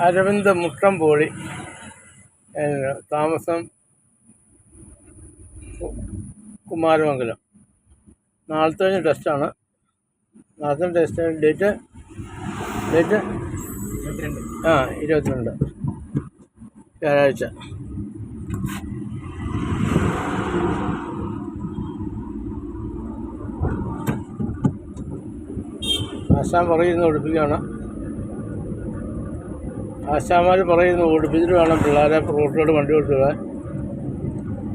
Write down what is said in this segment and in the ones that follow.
അരവിന്ദ് മുട്ടംപോളി, താമസം കുമാരമംഗലം. നാളത്തെ കഴിഞ്ഞ ടെസ്റ്റാണ്. നാളത്തെ ടെസ്റ്റ് ഡേറ്റ് 22 വ്യാഴാഴ്ച. ആശാൻ പറയുന്ന ഒഴിപ്പിക്കുകയാണ്. ആശാന്മാർ പറയുന്നു ഓടിപ്പിച്ചിട്ട് വേണം പിള്ളേരെ റോട്ടിലോട്ട് വണ്ടി ഓടിച്ചിടാൻ.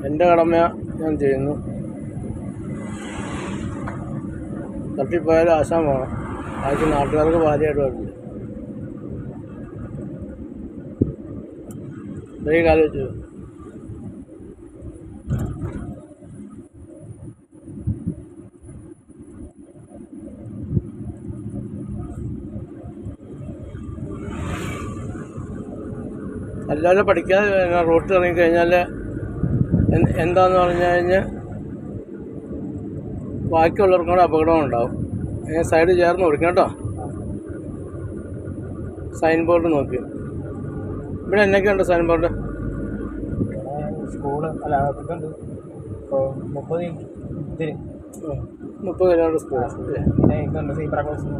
എൻ്റെ കടമ ഞാൻ ചെയ്യുന്നു. തട്ടിപ്പോയാലും ആശാൻ വേണം. ബാക്കി നാട്ടുകാർക്ക് ഭാര്യയായിട്ട് വരില്ല. ഇത്രയും കാലം വെച്ചു എല്ലാവരും പഠിക്കാതെ റോട്ടിൽ ഇറങ്ങിക്കഴിഞ്ഞാൽ എന്താന്ന് പറഞ്ഞു കഴിഞ്ഞാൽ ബാക്കിയുള്ളവർക്കും കൂടെ അപകടം ഉണ്ടാവും. സൈഡ് ചേർന്ന് കൊടുക്കണം കേട്ടോ. സൈൻ ബോർഡ് നോക്കി. ഇവിടെ എന്നൊക്കെയുണ്ട് സൈൻ ബോർഡ്? സ്കൂള് അല്ല ഇതുണ്ട്. 30 കിലോമീറ്റർ സ്കൂൾ. പിന്നെ ഇതുണ്ട് സീബ്ര ക്രോസിംഗ്.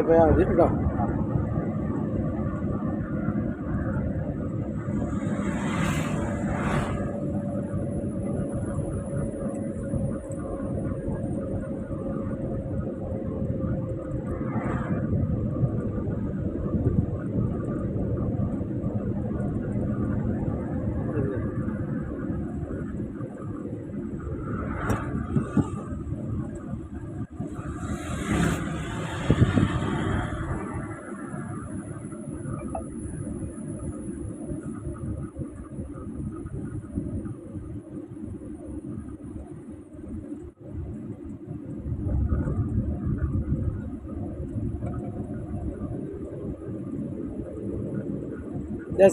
പോയാൽ മതി കേട്ടോ.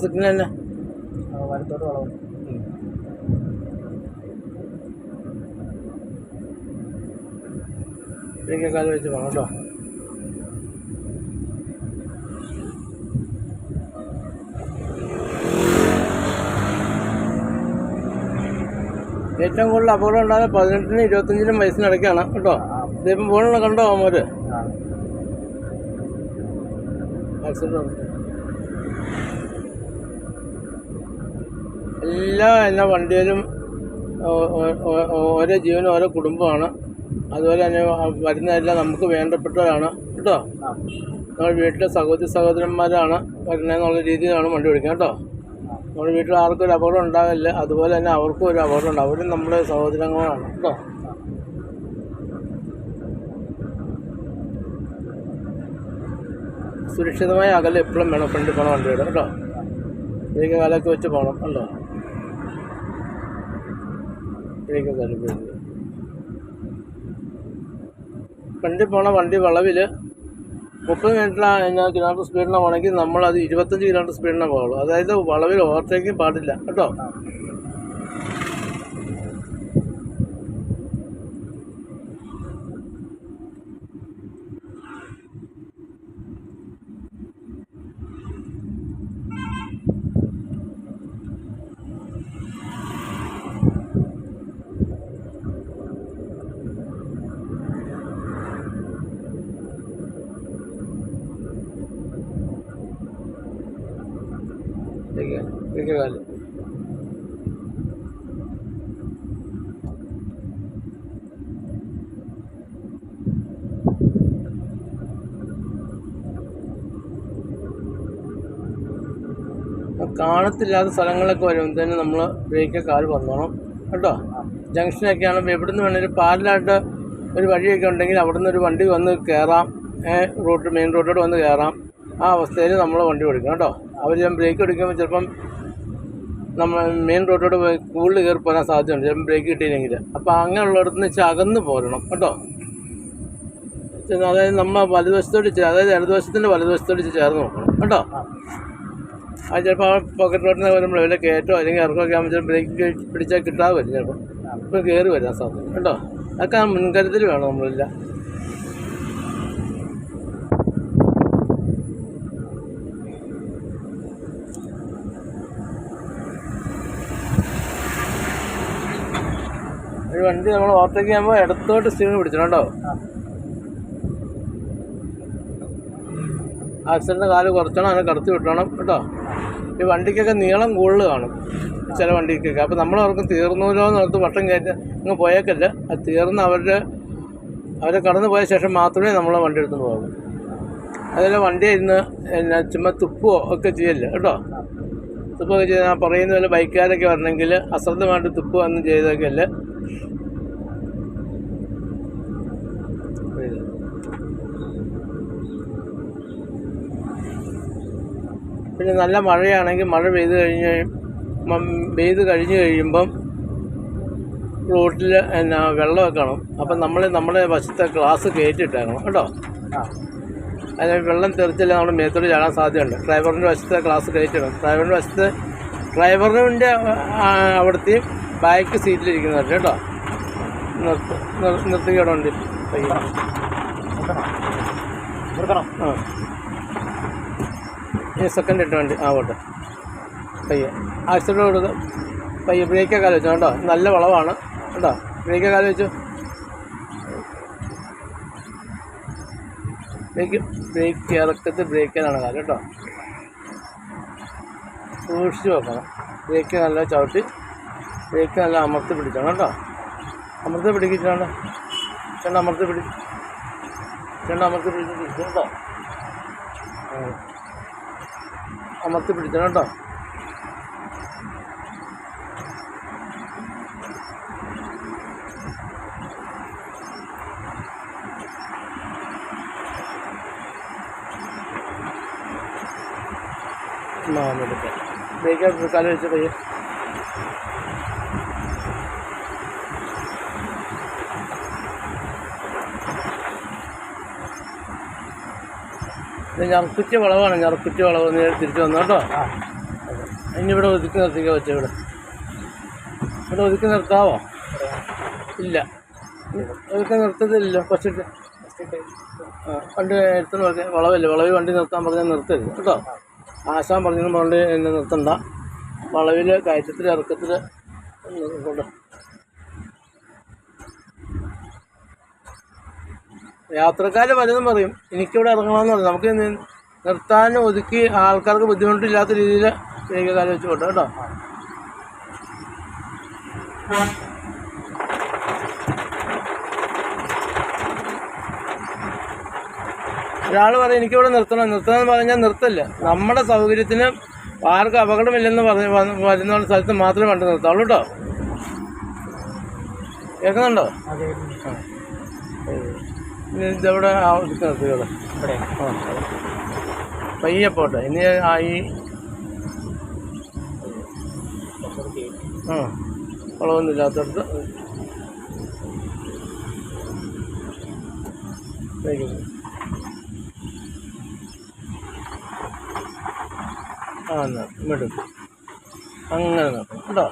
സിഗ്നൽ തന്നെ വലത്തോട്ട് വളവും. ഇതിലേക്ക് കാലം വെച്ച് പോകണം കേട്ടോ. ഏറ്റവും കൂടുതൽ അപകടം ഉണ്ടാകുന്നത് 18-നും 25-നും വയസ്സിനിടയ്ക്കാണ് കേട്ടോ. ഇതിപ്പം ഫോണിൽ കണ്ടോ അവന്മാർ ആക്സിഡൻറ്റ്? എല്ലാ വണ്ടിയിലും ഓരോ ജീവനും ഓരോ കുടുംബമാണ്. അതുപോലെ തന്നെ വരുന്നതെല്ലാം നമുക്ക് വേണ്ടപ്പെട്ടവരാണ് കേട്ടോ. നമ്മുടെ വീട്ടിലെ സഹോദരന്മാരാണ് വരുന്നതെന്നുള്ള രീതിയിലാണ് വണ്ടി ഓടിക്കുക കേട്ടോ. നമ്മുടെ വീട്ടിൽ ആർക്കും ഒരു അപകടം ഉണ്ടാകില്ല. അതുപോലെ തന്നെ അവർക്കും ഒരു അപകടം ഉണ്ടാകും. അവരും നമ്മുടെ സഹോദരങ്ങളാണ് കേട്ടോ. സുരക്ഷിതമായ അകലെ എപ്പോഴും വേണം ഫ്രണ്ടിൽ പോകണം വണ്ടിയുടെ കേട്ടോ. ഇതിലേക്ക് കാലൊക്കെ വെച്ച് പോകണം കേട്ടോ. ഫ്രണ്ടിൽ പോണ വണ്ടി വളവിൽ 30 കിലോമീറ്റർ സ്പീഡിനാണ് പോകണമെങ്കിൽ നമ്മളത് 25 കിലോമീറ്റർ സ്പീഡിനാണ് പോകുള്ളൂ. അതായത് വളവിൽ ഓവർടേക്കിങ് പാടില്ല കേട്ടോ. കാലം കാണത്തില്ലാത്ത സ്ഥലങ്ങളൊക്കെ വരുമ്പോഴത്തേന് നമ്മൾ ബ്രേക്ക് കാല് പറഞ്ഞോണം കേട്ടോ. ജംഗ്ഷനൊക്കെ ആണെങ്കിൽ എവിടെ നിന്ന് വേണമെങ്കിലും പാരലായിട്ട് ഒരു വഴിയൊക്കെ ഉണ്ടെങ്കിൽ അവിടെ നിന്ന് ഒരു വണ്ടി വന്ന് കയറാം. മെയിൻ റോഡിലോട്ട് വന്ന് കയറാം. ആ അവസ്ഥയിൽ നമ്മൾ വണ്ടി ഓടിക്കണം കേട്ടോ. അവർ ഞാൻ ബ്രേക്ക് എടുക്കുമ്പോൾ ചിലപ്പം നമ്മൾ മെയിൻ റോഡിലൂടെ പോയി കൂടുതൽ കയറി പോരാൻ സാധ്യതയുണ്ട് ചിലപ്പോൾ ബ്രേക്ക് കിട്ടിയില്ലെങ്കിൽ. അപ്പോൾ അങ്ങനെയുള്ളിടത്ത് നിന്ന് അകന്ന് പോരണം കേട്ടോ. അതായത് നമ്മൾ വലതുവശത്തോട് അതായത് ഇടതുവശത്തിൻ്റെ വലതുവശത്തോട് ചേർന്ന് നോക്കണം കേട്ടോ. അത് ചിലപ്പോൾ ആ പോക്കറ്റ് റോഡിന് വരുമ്പോൾ വല്ല കയറ്റോ അല്ലെങ്കിൽ ഇറക്കമൊക്കെ ആകുമ്പോൾ ചിലപ്പോൾ ബ്രേക്ക് പിടിച്ചാൽ കിട്ടാതെ വരും ചിലപ്പോൾ. ഇപ്പോൾ കയറി വരാൻ സാധ്യത കേട്ടോ. അതൊക്കെ മുൻകരുതൽ വേണം നമ്മളില്ല. ഒരു വണ്ടി നമ്മൾ ഓവർടേക്ക് ചെയ്യുമ്പോൾ ഇടത്തോട്ട് സ്റ്റിയറിംഗ് പിടിച്ചിട്ടുണ്ട് കേട്ടോ. ആക്സിഡൻറ്റ് കാല് കുറച്ചണം, അതിനെ കടത്തി വിട്ടണം കേട്ടോ. ഈ വണ്ടിക്കൊക്കെ നീളം കൂടുതൽ കാണും ചില വണ്ടിക്കൊക്കെ. അപ്പോൾ നമ്മൾ അവർക്ക് തീർന്നല്ലോ എന്ന് ഓർത്ത് വട്ടം കയറ്റി അങ്ങ് പോയേക്കല്ല. അത് തീർന്ന് അവരെ കടന്നു പോയ ശേഷം മാത്രമേ നമ്മളെ വണ്ടി എടുത്തുകൊണ്ട് പോകും. അതുപോലെ വണ്ടി ഇരുന്ന് ചുമ്മാ തുപ്പുകയോ ഒക്കെ ചെയ്യല്ല കേട്ടോ. തുപ്പൊക്കെ ചെയ്ത് ഞാൻ പറയുന്ന പോലെ ബൈക്കുകാരൊക്കെ വരണമെങ്കിൽ അശ്രദ്ധമായിട്ട് തുപ്പുക ഒന്നും ചെയ്തൊക്കെ അല്ല. പിന്നെ നല്ല മഴയാണെങ്കിൽ മഴ പെയ്ത് കഴിഞ്ഞ് കഴിയുമ്പം റോട്ടിൽ വെള്ളമൊക്കെ കാണും. അപ്പം നമ്മുടെ വശത്തെ ഗ്ലാസ് കയറ്റിയിട്ടേക്കണം കേട്ടോ. അതിന് വെള്ളം തെറിച്ചില്ല നമ്മുടെ മേത്തോട് ചാടാൻ സാധ്യതയുണ്ട്. ഡ്രൈവറിൻ്റെ വശത്തെ ഗ്ലാസ് കയറ്റിയിടണം. ഡ്രൈവറിൻ്റെ അവിടുത്തെയും ബാക്ക് സീറ്റിലിരിക്കുന്നവരുടെ കേട്ടോ. നിർത്തിക്കട വണ്ടി ആ ഈ സെക്കൻഡ് ഇട്ട് വണ്ടി പോട്ടെ. പയ്യെ ആക്സിഡൻറ്റ് കൊടുക്കുക. പയ്യെ ബ്രേക്കൊക്കെ കാലം വെച്ചോ കേട്ടോ. നല്ല വളവാണ് കേട്ടോ. ബ്രേക്കൊക്കെ കാലം വെച്ചു. ബ്രേക്ക് ഇറക്കത്ത് ബ്രേക്കിലാണ് കാലം കേട്ടോ. സൂക്ഷിച്ച് വെക്കണം. ബ്രേക്ക് നല്ല ചവിട്ടി ബ്രേക്ക് നല്ല അമർത്തി പിടിക്കണം കേട്ടോ. അമർത്തി പിടിക്കിച്ചാണ്ട് അമർത്തി പിടിച്ച് കേട്ടോ. അമർത്തി പിടിക്കണം കേട്ടോ. എടുക്കാം. ബ്രേക്ക് കാലം വെച്ച് പയ്യെ ഞറക്കുറ്റി വളവാണ്. ഞറക്കുറ്റി വളവ് തിരിച്ചു വന്നു കേട്ടോ. ഇനി ഇവിടെ ഒതുക്കി നിർത്തിക്കാൻ പറ്റും. ഇവിടെ ഒതുക്കി നിർത്താവോ? ഇല്ല, ഒതുക്കി നിർത്തത്തില്ലല്ലോ. ഫസ്റ്റ് വണ്ടി എടുത്തു വളവല്ലേ. വളവിൽ വണ്ടി നിർത്താൻ പറഞ്ഞാൽ നിർത്തരുത് കേട്ടോ. ആശാൻ പറഞ്ഞതും കൊണ്ട് എന്നെ നിർത്തണ്ട. വളവിൽ കയറ്റത്തിൽ ഇറക്കത്തിൽ കൊണ്ട് യാത്രക്കാർ പലതും പറയും എനിക്കിവിടെ ഇറങ്ങണമെന്ന് പറയും. നമുക്ക് നിർത്താനും ഒതുക്കി ആൾക്കാർക്ക് ബുദ്ധിമുട്ടില്ലാത്ത രീതിയിൽ കാലം വെച്ച് പോട്ടെ കേട്ടോ. ഒരാൾ പറയും എനിക്കിവിടെ നിർത്തണമെന്ന് പറഞ്ഞാൽ നിർത്തില്ല. നമ്മുടെ സൗകര്യത്തിന് ആർക്കും അപകടമില്ലെന്ന് വരുന്ന സ്ഥലത്ത് മാത്രമേ വണ്ടി നിർത്താവുള്ളൂ കേട്ടോ. കേൾക്കുന്നുണ്ടോ? ഇതെവിടെ ഒതുക്കി നിർത്തിയോളൂ. പയ്യെ പോട്ടെ. ഇനി വളവൊന്നും ഇല്ലാത്തടത്ത് എന്നാ ഇങ്ങോട്ട് അങ്ങനെ നോക്കാം കേട്ടോ.